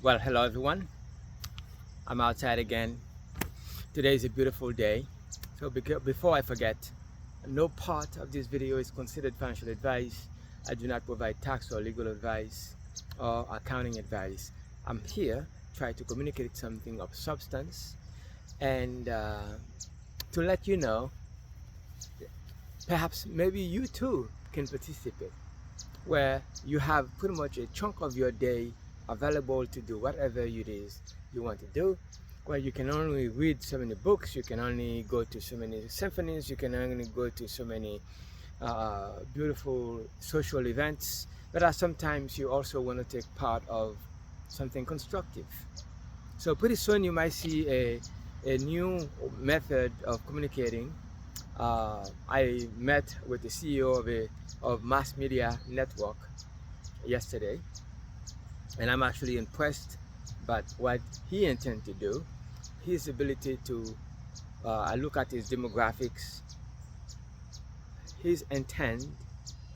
Well, hello everyone. I'm outside again. Today is a beautiful day. So before I forget, no part of this video is considered financial advice. I do not provide tax or legal advice or accounting advice. I'm here try to communicate something of substance and to let you know, perhaps maybe you too can participate, where you have pretty much a chunk of your day available to do whatever it is you want to do, where you can only read so many books, you can only go to so many symphonies, you can only go to so many beautiful social events, but sometimes you also want to take part of something constructive. So pretty soon you might see a new method of communicating. I met with the CEO of Mass Media Network yesterday, and I'm actually impressed by what he intends to do. His ability to, I look at his demographics, his intent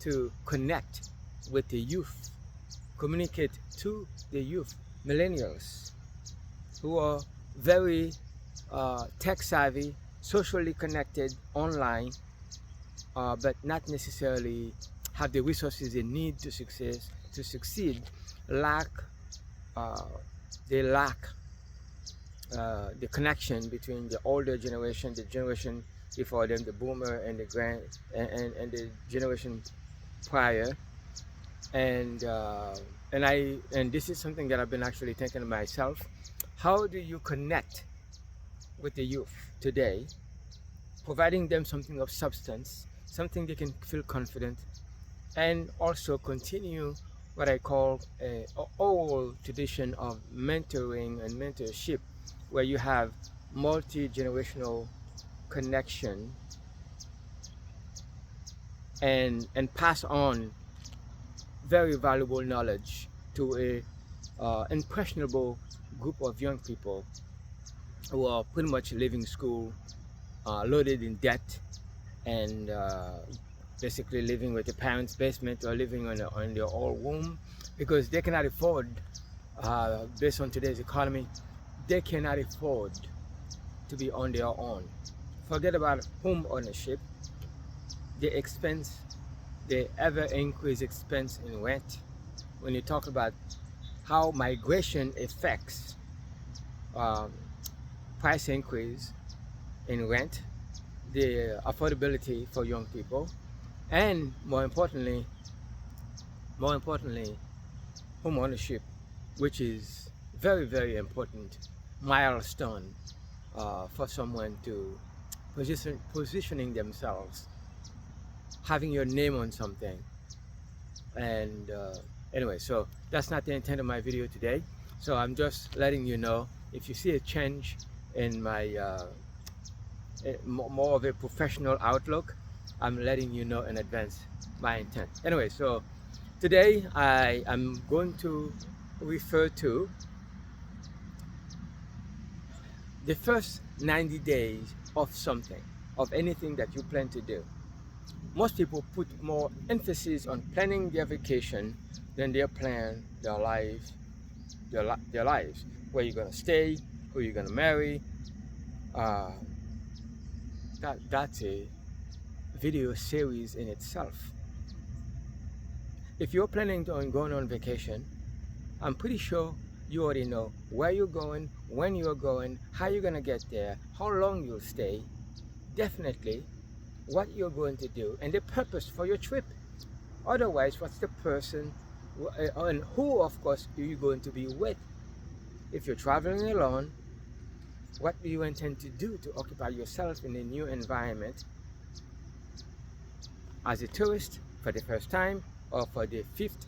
to connect with the youth, communicate to the youth, millennials, who are very tech savvy, socially connected online, but not necessarily have the resources they need to succeed. Lack uh, they lack the connection between the older generation, the generation before them, the boomer and the and the generation prior, and and this is something that I've been actually thinking of myself. How do you connect with the youth today, providing them something of substance, something they can feel confident, and also continue what I call a old tradition of mentoring and mentorship, where you have multi-generational connection and pass on very valuable knowledge to a impressionable group of young people who are pretty much leaving school loaded in debt and basically living with the parents' basement or living on their old womb, because they cannot afford, based on today's economy, they cannot afford to be on their own. Forget about home ownership, the expense, the ever increased expense in rent. When you talk about how migration affects um, price increase in rent, the affordability for young people, and more importantly, home ownership, which is very important milestone for someone to positioning themselves, having your name on something. And anyway, so that's not the intent of my video today. So I'm just letting you know, if you see a change in my more of a professional outlook, I'm letting you know in advance my intent. Anyway, so today I am going to refer to the first 90 days of something, of anything that you plan to do. Most people put more emphasis on planning their vacation than they plan their lives, their lives. Where you're gonna stay, who you're gonna marry. Uh, that's a video series in itself. If you're planning on going on vacation, I'm pretty sure you already know where you're going, when you're going, how you're gonna get there, how long you'll stay, definitely what you're going to do, and the purpose for your trip. Otherwise, what's the person and who, of course, are you going to be with? If you're traveling alone, what do you intend to do to occupy yourself in a new environment as a tourist for the first time, or for the 5th,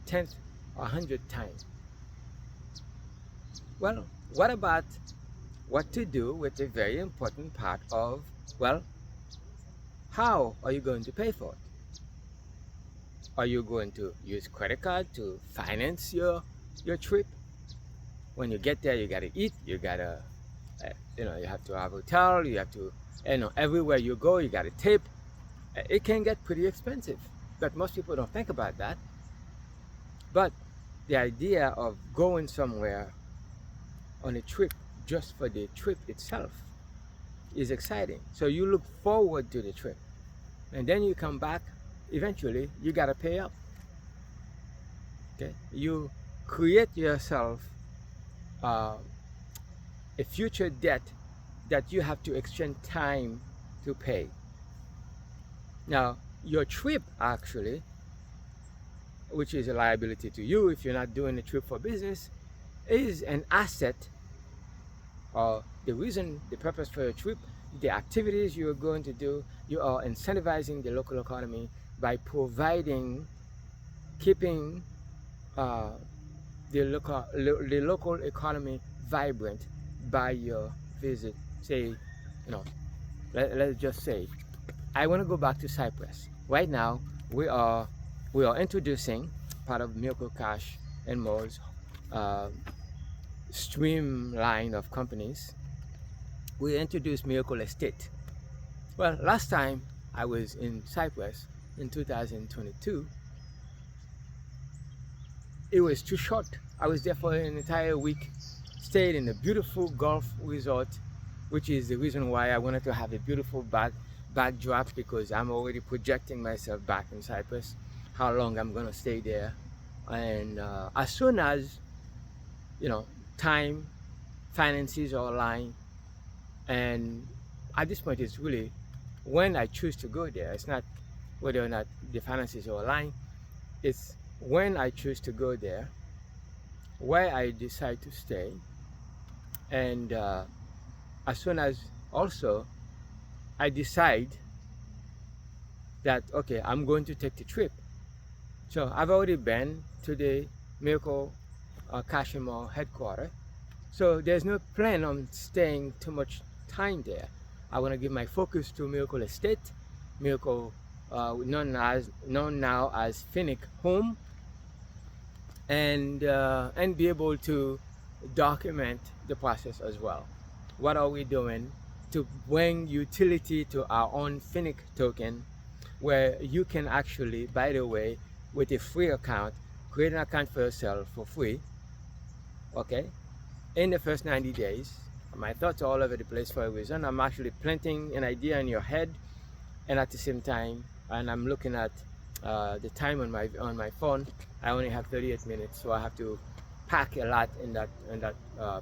10th, or 100th time? Well, what about what to do with the very important part of, well, how are you going to pay for it? Are you going to use credit card to finance your trip? When you get there, you gotta eat, you gotta, you have to have a hotel, you have to, everywhere you go, you gotta tip. It can get pretty expensive, but most people don't think about that. But the idea of going somewhere on a trip just for the trip itself is exciting. So you look forward to the trip, and then you come back. Eventually, you gotta pay up. Okay, you create yourself a future debt that you have to extend time to pay. Now, your trip actually, which is a liability to you if you're not doing a trip for business, is an asset, or the reason, the purpose for your trip, the activities you're going to do. You are incentivizing the local economy by providing, keeping uh, the local economy vibrant by your visit. Say, let's just say, I want to go back to Cyprus. Right now, we are introducing part of Miracle Cash and More's uh, streamline of companies. We introduced Miracle Estate. Well, last time I was in Cyprus in 2022, it was too short. I was there for an entire week, stayed in a beautiful golf resort, which is the reason why I wanted to have a beautiful backdrop, because I'm already projecting myself back in Cyprus, how long I'm gonna stay there. And as soon as, time, finances are aligned, and at this point it's really when I choose to go there. It's not whether or not the finances are aligned, it's when I choose to go there, where I decide to stay, and as soon as also I decide that, okay, I'm going to take the trip. So I've already been to the Miracle Cash and More headquarters, so there's no plan on staying too much time there. I want to give my focus to Miracle Estate, Miracle, known now as Phoenix Home, and be able to document the process as well. What are we doing to bring utility to our own Phoenix token, where you can actually, by the way, with a free account, create an account for yourself for free, okay, in the first 90 days. My thoughts are all over the place for a reason. I'm actually planting an idea in your head, and at the same time, and I'm looking at the time on my phone. I only have 38 minutes, so I have to pack a lot in that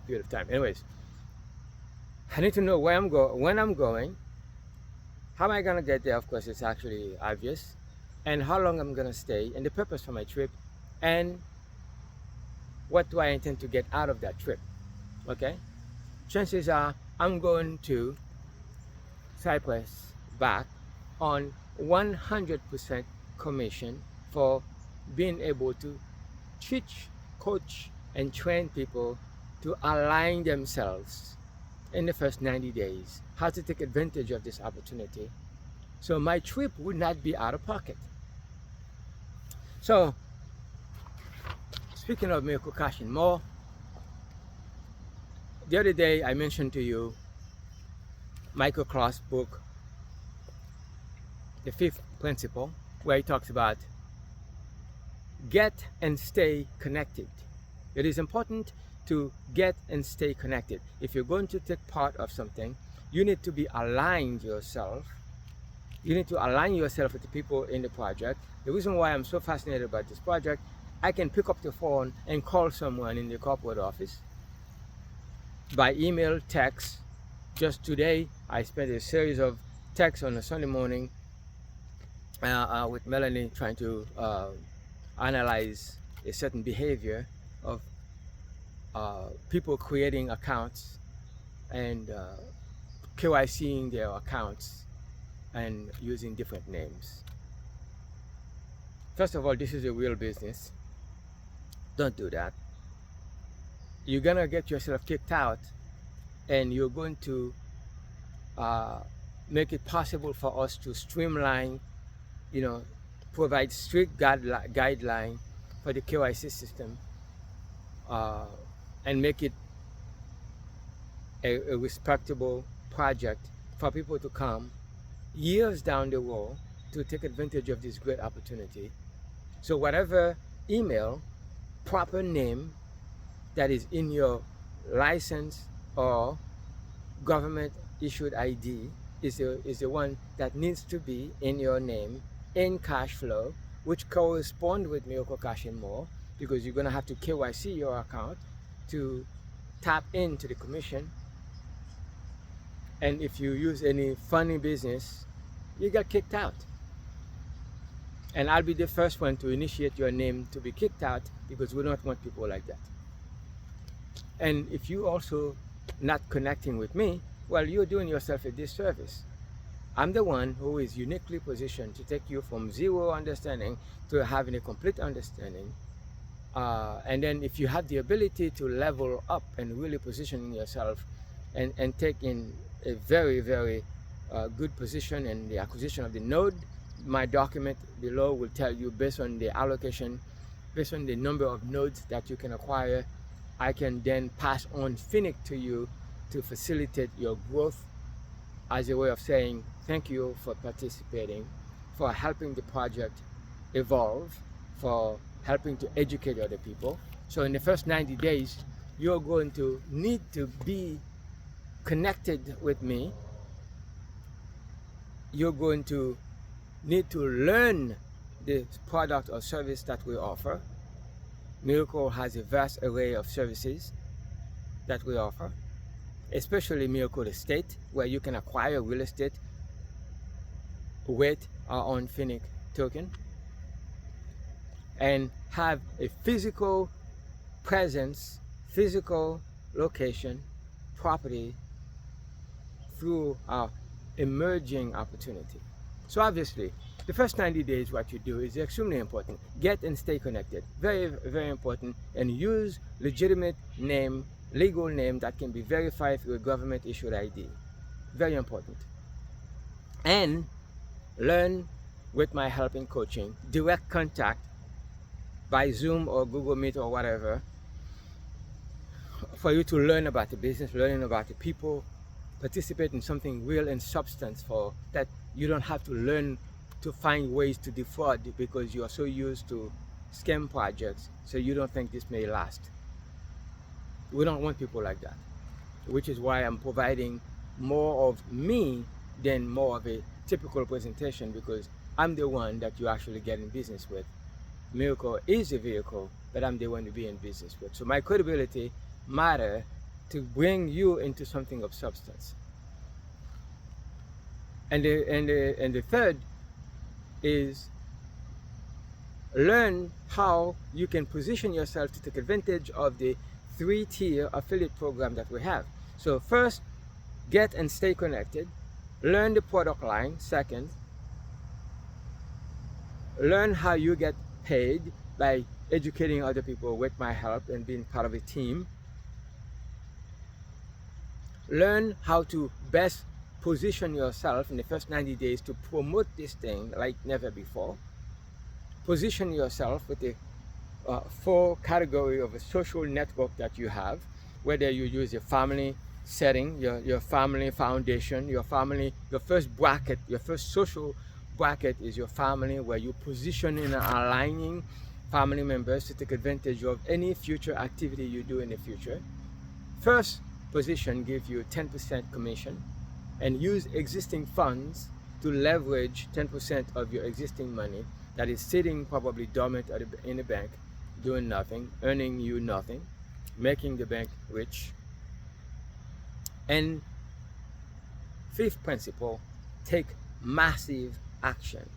period of time. Anyways, I need to know where when I'm going, how am I gonna get there. Of course, it's actually obvious, and how long I'm gonna stay, and the purpose for my trip, and what do I intend to get out of that trip. Okay, chances are I'm going to Cyprus back on 100% commission for being able to teach, coach, and train people to align themselves in the first 90 days, how to take advantage of this opportunity. So my trip would not be out of pocket. So, speaking of Miracle Cash and More, the other day I mentioned to you Michael Cross' book, The Fifth Principle, where he talks about get and stay connected. It is important to get and stay connected. If you're going to take part of something, you need to be aligned yourself. You need to align yourself with the people in the project. The reason why I'm so fascinated about this project, I can pick up the phone and call someone in the corporate office by email, text. Just today, I spent a series of texts on a Sunday morning with Melanie, trying to analyze a certain behavior of people creating accounts and KYCing their accounts and using different names. First of all, this is a real business. Don't do that. You're gonna get yourself kicked out, and you're going to make it possible for us to streamline, provide strict guideline for the KYC system, and make it a respectable project for people to come years down the road to take advantage of this great opportunity. So whatever email proper name that is in your license or government issued ID is the one that needs to be in your name in cash flow, which correspond with Miracle Cash and More, because you're going to have to KYC your account to tap into the commission. And if you use any funny business, you get kicked out. And I'll be the first one to initiate your name to be kicked out, because we don't want people like that. And if you also not connecting with me, well, you're doing yourself a disservice. I'm the one who is uniquely positioned to take you from zero understanding to having a complete understanding. And then if you have the ability to level up and really position yourself and take in a very, very good position in the acquisition of the node, my document below will tell you, based on the allocation, based on the number of nodes that you can acquire, I can then pass on Phoenix to you to facilitate your growth, as a way of saying thank you for participating, for helping the project evolve, for helping to educate other people. So in the first 90 days, you're going to need to be connected with me. You're going to need to learn the product or service that we offer. Miracle has a vast array of services that we offer, especially Miracle Estate, where you can acquire real estate with our own Phoenix token and have a physical presence, physical location, property through our emerging opportunity. So obviously, the first 90 days, what you do is extremely important. Get and stay connected. Very, very important. And use legitimate name, legal name that can be verified through a government issued ID. Very important. And learn with my help in coaching, direct contact by Zoom or Google Meet or whatever, for you to learn about the business, learning about the people, participate in something real and substance, for that you don't have to learn to find ways to defraud because you are so used to scam projects, so you don't think this may last. We don't want people like that, which is why I'm providing more of me than more of a typical presentation, because I'm the one that you actually get in business with. Miracle is a vehicle, but I'm the one to be in business with. So my credibility matter to bring you into something of substance. And the third is learn how you can position yourself to take advantage of the 3-tier affiliate program that we have. So first, get and stay connected. Learn the product line. Second, learn how you get paid by educating other people with my help and being part of a team. Learn how to best position yourself in the first 90 days to promote this thing like never before. Position yourself with the 4 category of a social network that you have, whether you use your family setting, your family foundation, your first bracket, your first social bracket is your family, where you position in aligning family members to take advantage of any future activity you do in the future. First position gives you 10% commission, and use existing funds to leverage 10% of your existing money that is sitting probably dormant in the bank, doing nothing, earning you nothing, making the bank rich. And fifth principle, take massive action.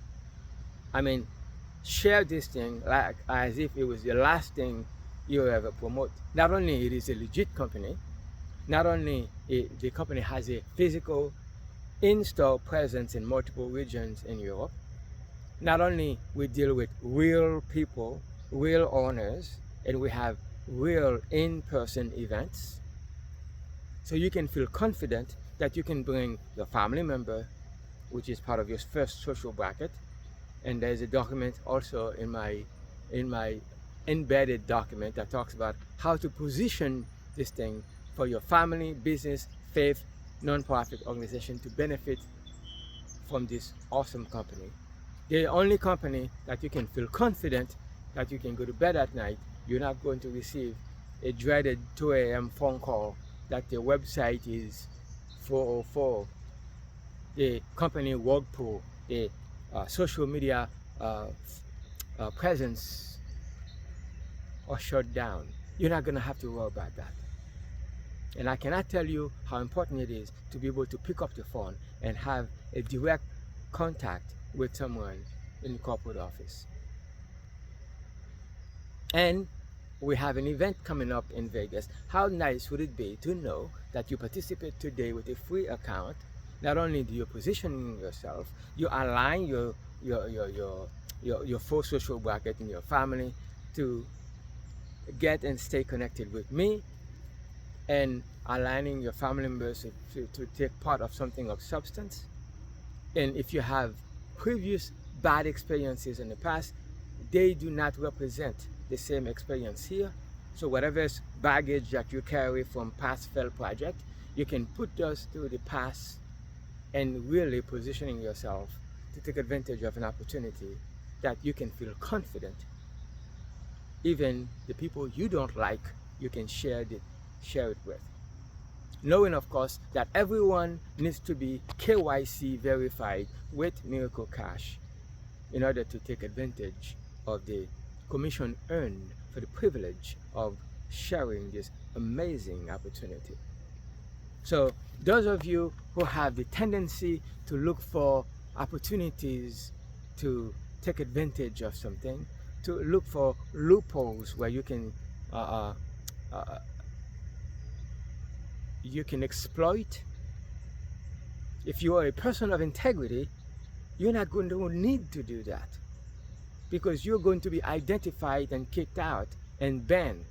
I mean, share this thing like as if it was the last thing you ever promote. Not only it is a legit company, not only the company has a physical in-store presence in multiple regions in Europe, not only we deal with real people, real owners, and we have real in-person events, so you can feel confident that you can bring your family member, which is part of your first social bracket. And there's a document also in my embedded document that talks about how to position this thing for your family, business, faith, non-profit organization to benefit from this awesome company. The only company that you can feel confident that you can go to bed at night You're not going to receive a dreaded 2 a.m. phone call that the website is 404. The company Whirlpool, the social media presence are shut down. You're not going to have to worry about that. And I cannot tell you how important it is to be able to pick up the phone and have a direct contact with someone in the corporate office. And we have an event coming up in Vegas. How nice would it be to know that you participate today with a free account? Not only do you position yourself, you align your full social bracket in your family to get and stay connected with me, and aligning your family members to take part of something of substance. And if you have previous bad experiences in the past, they do not represent the same experience here. So whatever baggage that you carry from past failed project, you can put those to the past and really positioning yourself to take advantage of an opportunity that you can feel confident. Even the people you don't like, you can share it with. Knowing, of course, that everyone needs to be KYC verified with Miracle Cash in order to take advantage of the commission earned for the privilege of sharing this amazing opportunity. So those of you who have the tendency to look for opportunities to take advantage of something, to look for loopholes where you can exploit. If you are a person of integrity, you're not going to need to do that, because you're going to be identified and kicked out and banned.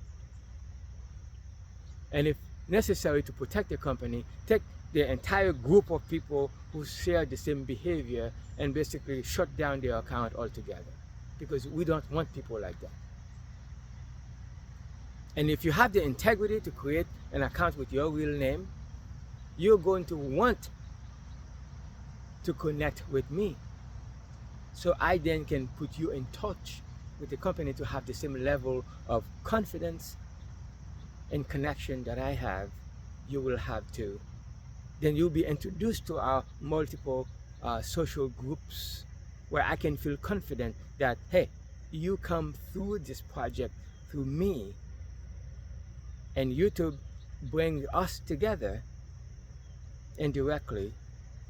And if necessary to protect the company, take the entire group of people who share the same behavior and basically shut down their account altogether, because we don't want people like that. And if you have the integrity to create an account with your real name, you're going to want to connect with me, so I then can put you in touch with the company to have the same level of confidence and connection that I have. You will have too. Then you'll be introduced to our multiple social groups where I can feel confident that, hey, you come through this project through me, and YouTube brings us together indirectly.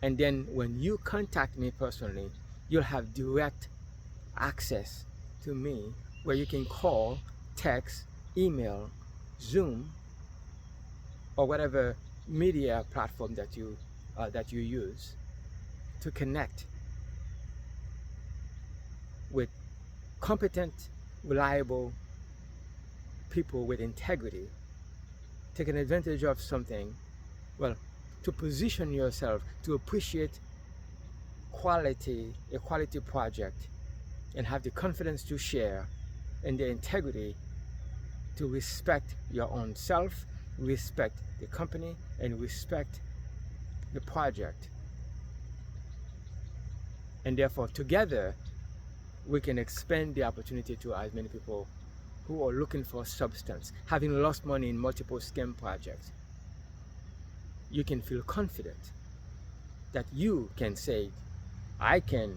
And then when you contact me personally, you'll have direct access to me, where you can call, text, email, Zoom, or whatever media platform that you use to connect with competent, reliable people with integrity, taking advantage of something, well, to position yourself to appreciate a quality project, and have the confidence to share, and the integrity to respect your own self, respect the company, and respect the project. And therefore, together, we can expand the opportunity to as many people who are looking for substance, having lost money in multiple scam projects. You can feel confident that you can say, I can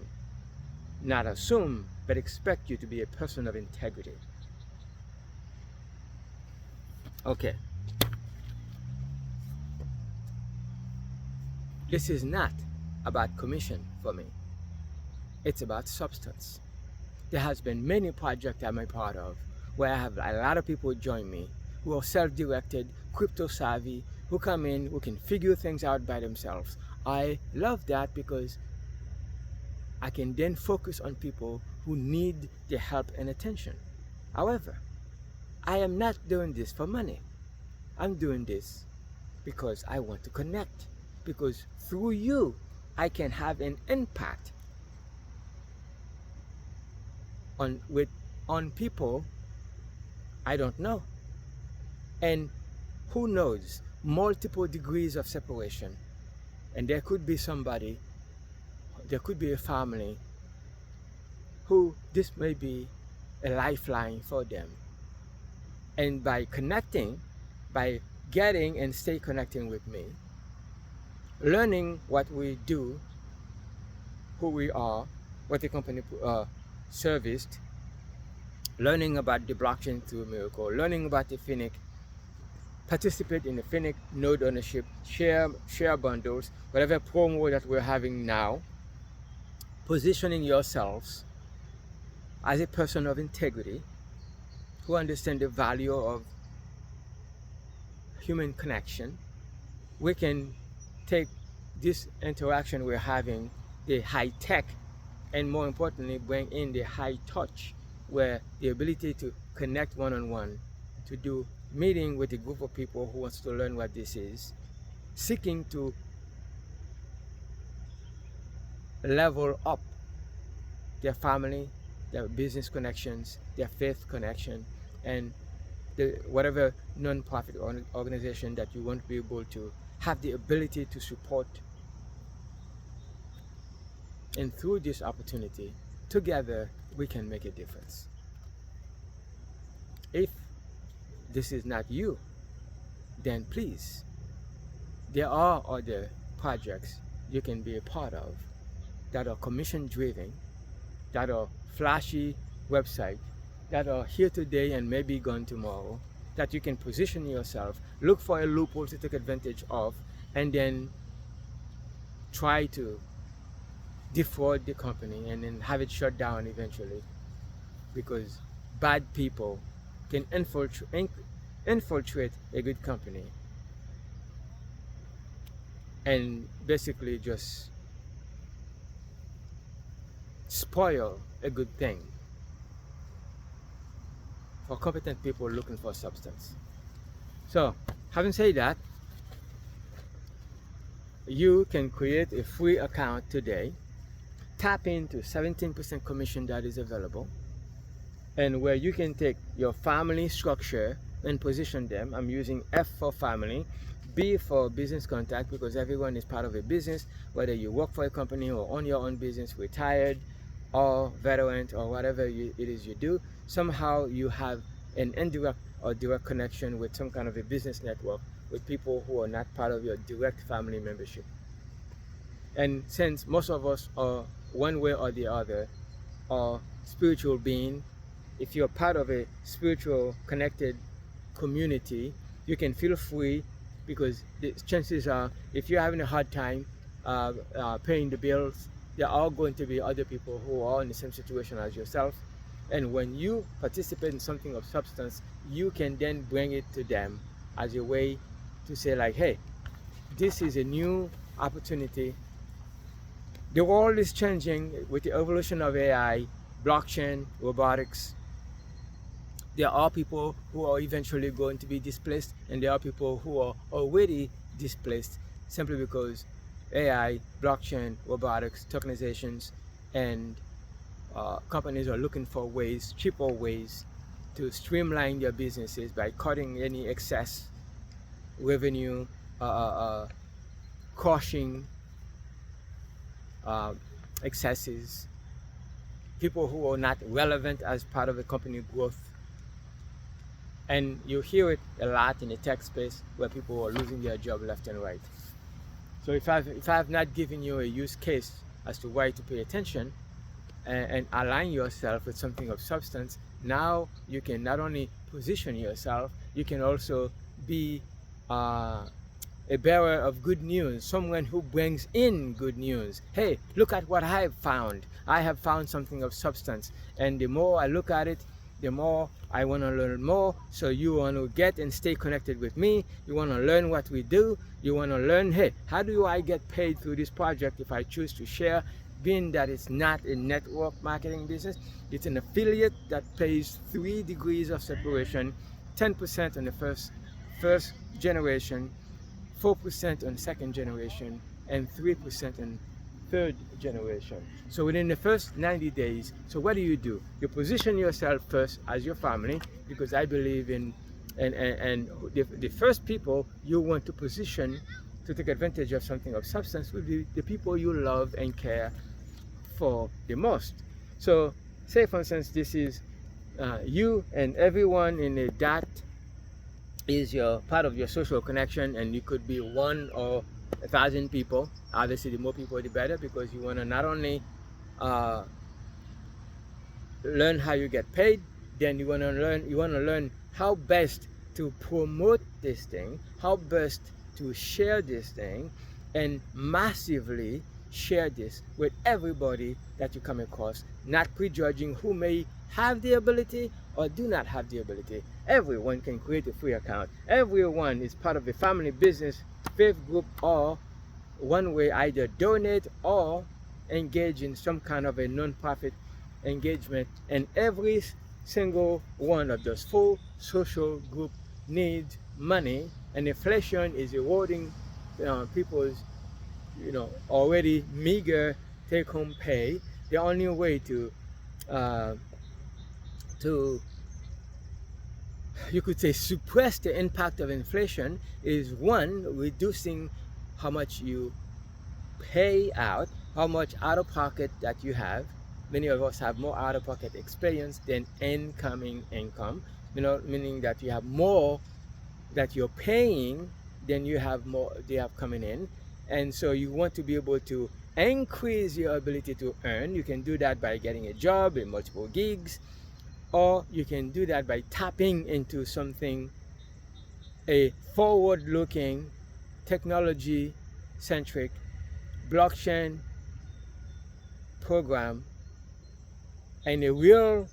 not assume, but expect you to be a person of integrity. Okay. This is not about commission for me. It's about substance. There has been many projects I'm a part of where I have a lot of people join me who are self-directed, crypto savvy, who come in, who can figure things out by themselves. I love that, because I can then focus on people who need the help and attention. However, I am not doing this for money. I'm doing this because I want to connect, because through you, I can have an impact on people I don't know. And who knows, multiple degrees of separation. And there could be somebody, there could be a family who this may be a lifeline for them. And by connecting, by getting and stay connecting with me, learning what we do, who we are, what the company serviced, learning about the blockchain through Miracle, learning about the Finnic, participate in the Finnic node ownership, share bundles, whatever promo that we're having now, positioning yourselves as a person of integrity who understand the value of human connection. We can take this interaction we're having, the high tech, and more importantly, bring in the high touch, where the ability to connect one-on-one, to do meeting with a group of people who wants to learn what this is, seeking to level up their family, their business connections, their faith connection, and whatever non-profit organization that you want to be able to have the ability to support. And through this opportunity, together we can make a difference. If this is not you, then please, there are other projects you can be a part of that are commission driven, that are flashy website, that are here today and maybe gone tomorrow, that you can position yourself, look for a loophole to take advantage of, and then try to defraud the company and then have it shut down eventually, because bad people can infiltrate a good company and basically just spoil a good thing for competent people looking for substance. So, having said that, you can create a free account today, tap into 17% commission that is available, and where you can take your family structure and position them. I'm using F for family, B for business contact, because everyone is part of a business, whether you work for a company or own your own business, retired or veteran or whatever it is you do. Somehow you have an indirect or direct connection with some kind of a business network with people who are not part of your direct family membership. And since most of us are one way or the other are spiritual being, if you're part of a spiritual connected community, you can feel free, because the chances are, if you're having a hard time paying the bills, there are going to be other people who are in the same situation as yourself. And when you participate in something of substance, you can then bring it to them as a way to say like, hey, this is a new opportunity. The world is changing with the evolution of AI, blockchain, robotics. There are people who are eventually going to be displaced, and there are people who are already displaced simply because AI, blockchain, robotics, tokenizations, and companies are looking for ways, cheaper ways, to streamline their businesses by cutting any excess revenue, crushing excesses, people who are not relevant as part of a company growth. And you hear it a lot in the tech space, where people are losing their job left and right. So if I've not given you a use case as to why to pay attention and align yourself with something of substance, now you can not only position yourself, you can also be a bearer of good news, someone who brings in good news. Hey, look at what I have found. I have found something of substance, and the more I look at it, the more I want to learn more. So you want to get and stay connected with me. You want to learn what we do. You want to learn, hey, how do I get paid through this project if I choose to share? Being that it's not a network marketing business, it's an affiliate that pays 3 degrees of separation, 10% on the first generation, 4% on second generation, and 3% on third generation. So within the first 90 days, so what do? You position yourself first as your family, because I believe in, and the first people you want to position to take advantage of something of substance will be the people you love and care for the most. So say for instance, this is You and everyone in that is your part of your social connection, and you could be 1 or 1,000 people. Obviously, the more people, the better, because you want to not only uh, learn how you get paid, then you want to learn how best to promote this thing, how best to share this thing, and massively share this with everybody that you come across, not prejudging who may have the ability or do not have the ability. Everyone can create a free account. Everyone is part of a family business, faith group, or one way either donate or engage in some kind of a non-profit engagement, and every single one of those full social group needs money, and inflation is eroding people's already meager take-home pay. The only way uh, to you could say suppress the impact of inflation is, one, reducing how much you pay out, how much out of pocket that you have. Many of us have more out of pocket experience than incoming income, meaning that you have more that you're paying than you have more they have coming in. And so you want to be able to increase your ability to earn. You can do that by getting a job in multiple gigs, or you can do that by tapping into something, a forward looking, technology centric blockchain program, and a real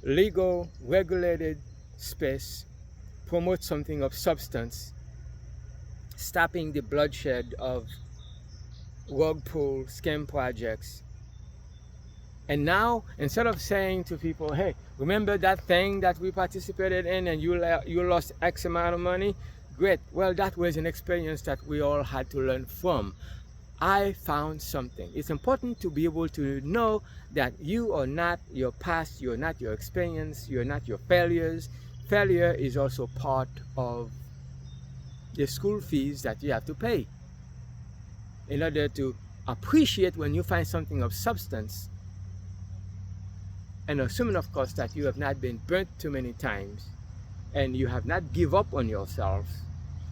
legal regulated space, promote something of substance, stopping the bloodshed of rug pull scam projects. And now, instead of saying to people, hey, remember that thing that we participated in and you lost X amount of money? Great. Well, that was an experience that we all had to learn from. I found something. It's important to be able to know that you are not your past, you're not your experience, you're not your failures. Failure is also part of the school fees that you have to pay in order to appreciate when you find something of substance, and assuming, of course, that you have not been burnt too many times and you have not give up on yourself.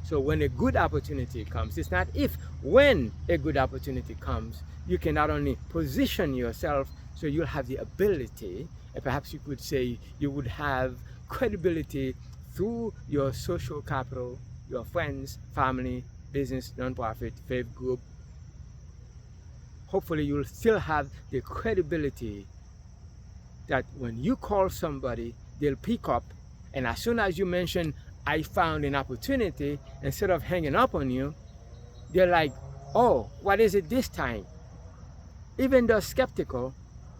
So when a good opportunity comes, it's not if, when a good opportunity comes, you can not only position yourself so you'll have the ability, and perhaps you could say you would have credibility through your social capital, your friends, family, business, nonprofit, faith group. Hopefully you'll still have the credibility that when you call somebody, they'll pick up, and as soon as you mention, I found an opportunity, instead of hanging up on you, they're like, oh, what is it this time? Even though skeptical,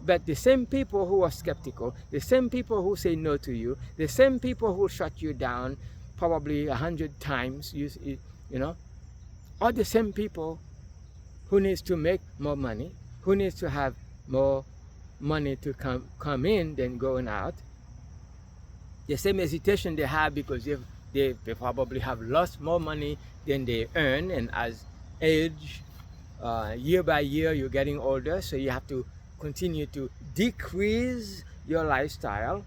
but the same people who are skeptical, the same people who say no to you, the same people who shut you down probably 100 times, are the same people who needs to make more money, who needs to have more money to come in than going out. The same hesitation they have because they probably have lost more money than they earn, and as age, year by year, you're getting older, so you have to continue to decrease your lifestyle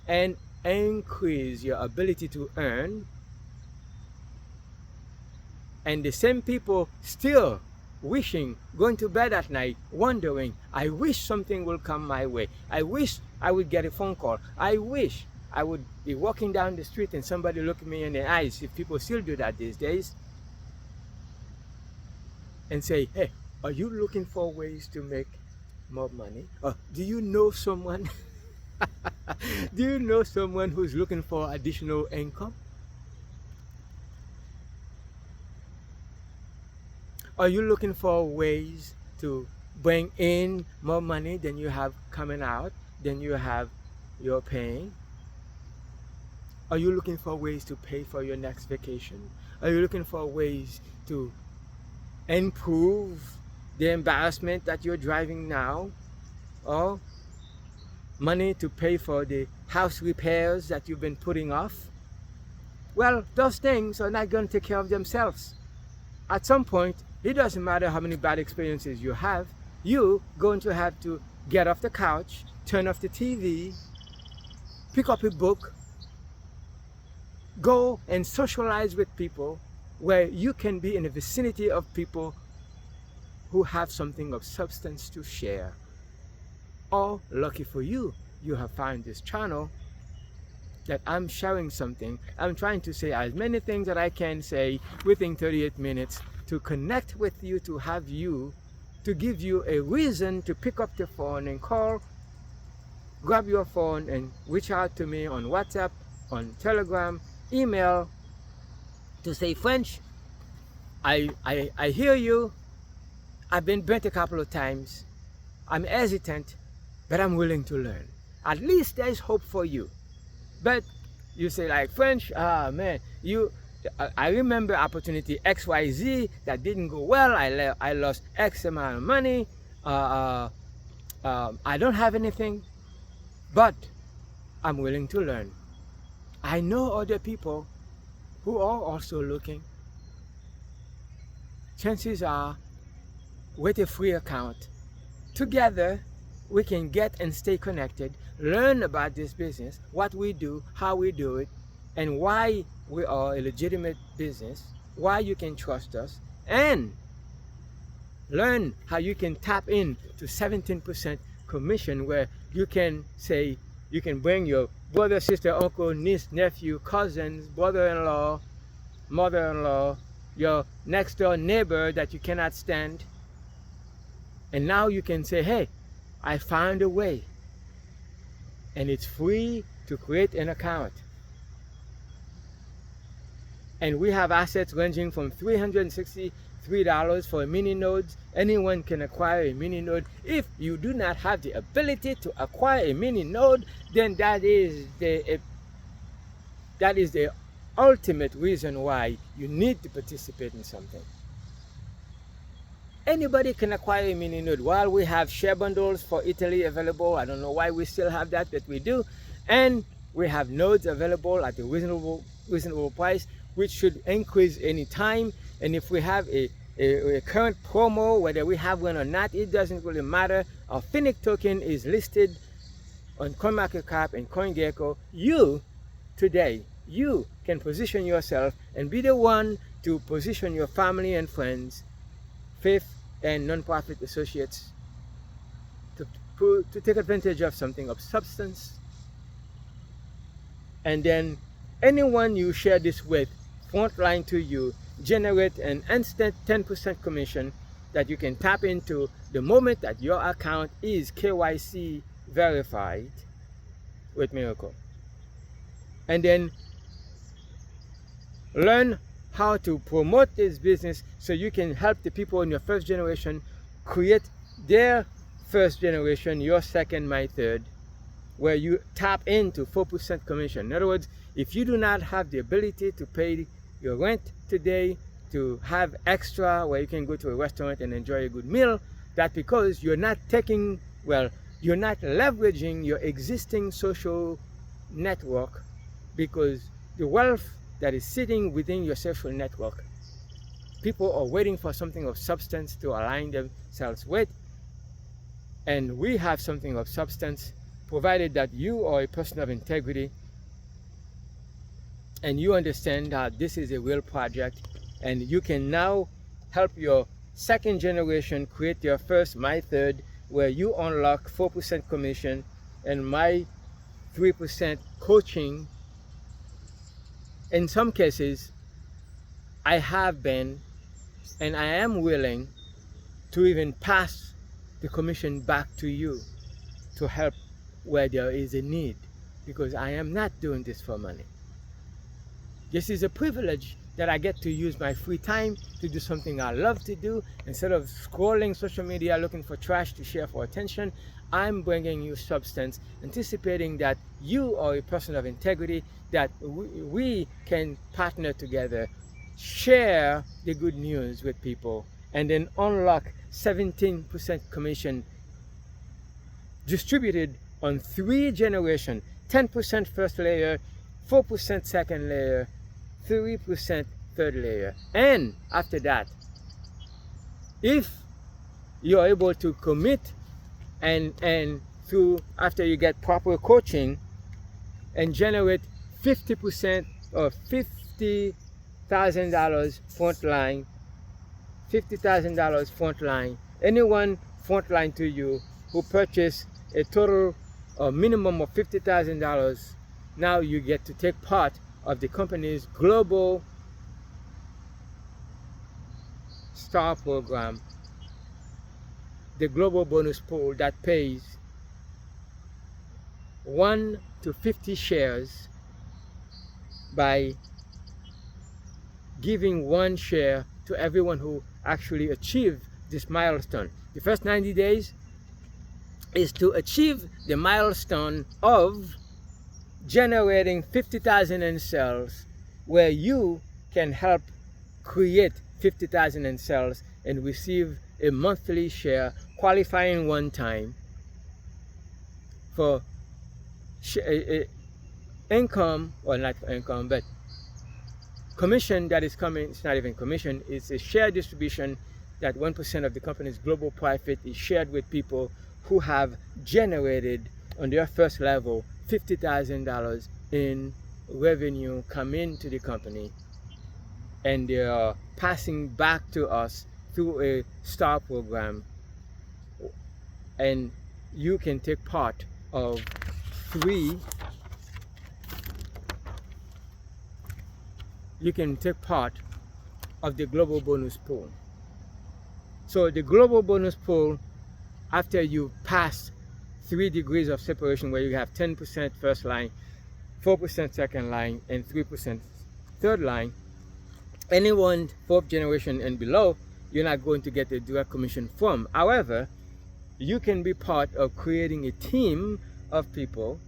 and increase your ability to earn. And the same people still going to bed at night, wondering, I wish something will come my way. I wish I would get a phone call. I wish I would be walking down the street and somebody look me in the eyes, if people still do that these days, and say, hey, are you looking for ways to make more money? Or do you know someone? Do you know someone who's looking for additional income? Are you looking for ways to bring in more money than you have coming out, than you're paying? Are you looking for ways to pay for your next vacation? Are you looking for ways to improve the embarrassment that you're driving now? Or money to pay for the house repairs that you've been putting off? Well, those things are not going to take care of themselves. At some point, it doesn't matter how many bad experiences you have, you're going to have to get off the couch, turn off the TV, pick up a book, go and socialize with people where you can be in the vicinity of people who have something of substance to share. Or, lucky for you, you have found this channel that I'm sharing something. I'm trying to say as many things that I can say within 38 minutes to connect with you, to have you, to give you a reason to pick up the phone and call, grab your phone and reach out to me on WhatsApp, on Telegram, email, to say, French, I hear you. I've been burnt a couple of times. I'm hesitant, but I'm willing to learn. At least there's hope for you. But you say like, French, man, I remember opportunity XYZ that didn't go well. I lost X amount of money. I don't have anything, but I'm willing to learn. I know other people who are also looking. Chances are, with a free account, together we can get and stay connected, learn about this business, what we do, how we do it, and why we are a legitimate business, why you can trust us, and learn how you can tap in to 17% commission, where you can say, you can bring your brother, sister, uncle, niece, nephew, cousins, brother-in-law, mother-in-law, your next door neighbor that you cannot stand, and now you can say, hey, I found a way, and it's free to create an account. And we have assets ranging from $363 for a mini node. Anyone can acquire a mini node. If you do not have the ability to acquire a mini node, then that is the ultimate reason why you need to participate in something. Anybody can acquire a mini node. While we have share bundles for Italy available, I don't know why we still have that, but we do. And we have nodes available at a reasonable price, which should increase any time. And if we have a current promo, whether we have one or not, it doesn't really matter. Our Phoenix token is listed on CoinMarketCap and CoinGecko. You, today, you can position yourself and be the one to position your family and friends, faith and non-profit associates to take advantage of something of substance. And then anyone you share this with, frontline to you, generate an instant 10% commission that you can tap into the moment that your account is KYC verified with Miracle. And then learn how to promote this business so you can help the people in your first generation create their first generation, your second, my third, where you tap into 4% commission. In other words, if you do not have the ability to pay your rent today, to have extra where you can go to a restaurant and enjoy a good meal, that's because you're not you're not leveraging your existing social network, because the wealth that is sitting within your social network, people are waiting for something of substance to align themselves with. And we have something of substance, provided that you are a person of integrity and you understand that this is a real project, and you can now help your second generation create their first, my third, where you unlock 4% commission and my 3% coaching. In some cases, I have been and I am willing to even pass the commission back to you to help where there is a need, because I am not doing this for money. This is a privilege that I get to use my free time to do something I love to do. Instead of scrolling social media looking for trash to share for attention, I'm bringing you substance, anticipating that you are a person of integrity, that we can partner together, share the good news with people, and then unlock 17% commission distributed on 3 generations, 10% first layer, 4% second layer, 3% third layer. And after that, if you're able to commit and through, after you get proper coaching and generate 50% or $50,000 frontline, $50,000 frontline. Anyone frontline to you who purchase a total or minimum of $50,000, now you get to take part of the company's global star program, the global bonus pool that pays 1 to 50 shares by giving 1 share to everyone who actually achieved this milestone. The first 90 days is to achieve the milestone of generating 50,000 in sales, where you can help create 50,000 in sales and receive a monthly share, qualifying one time for income, or not income, but commission that is coming. It's not even commission, it's a share distribution that 1% of the company's global profit is shared with people who have generated on their first level $50,000 in revenue come into the company, and they are passing back to us through a star program, and you can take part of 3. You can take part of the global bonus pool. So the global bonus pool, after you pass 3 degrees of separation, where you have 10% first line, 4% second line, and 3% third line, anyone 4th generation and below, you're not going to get a direct commission from. However, you can be part of creating a team of people.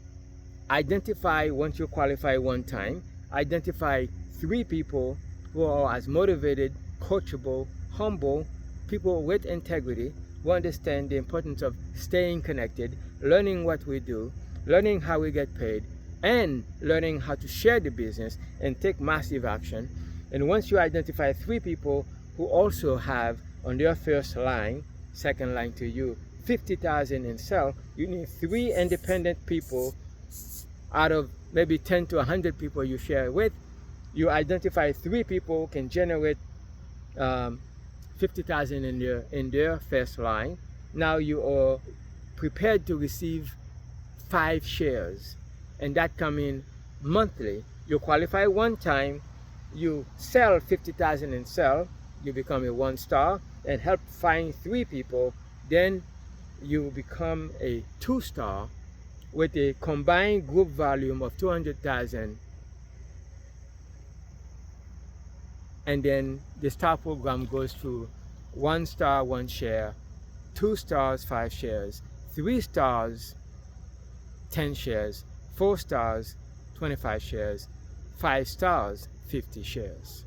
Identify, once you qualify one time, identify 3 people who are as motivated, coachable, humble, people with integrity, who understand the importance of staying connected, learning what we do, learning how we get paid, and learning how to share the business and take massive action. And once you identify 3 people who also have on their first line, second line to you, 50,000 in sell, you need 3 independent people out of maybe 10 to 100 people you share with. You identify 3 people can generate 50,000 in their first line. Now you are prepared to receive 5 shares, and that come in monthly. You qualify one time, you sell 50,000 in sell, you become a 1 star and help find 3 people. Then you become a 2 star with a combined group volume of 200,000. And then the star program goes through 1 star, 1 share, 2 stars, 5 shares, 3 stars, 10 shares, 4 stars, 25 shares, 5 stars, 50 shares.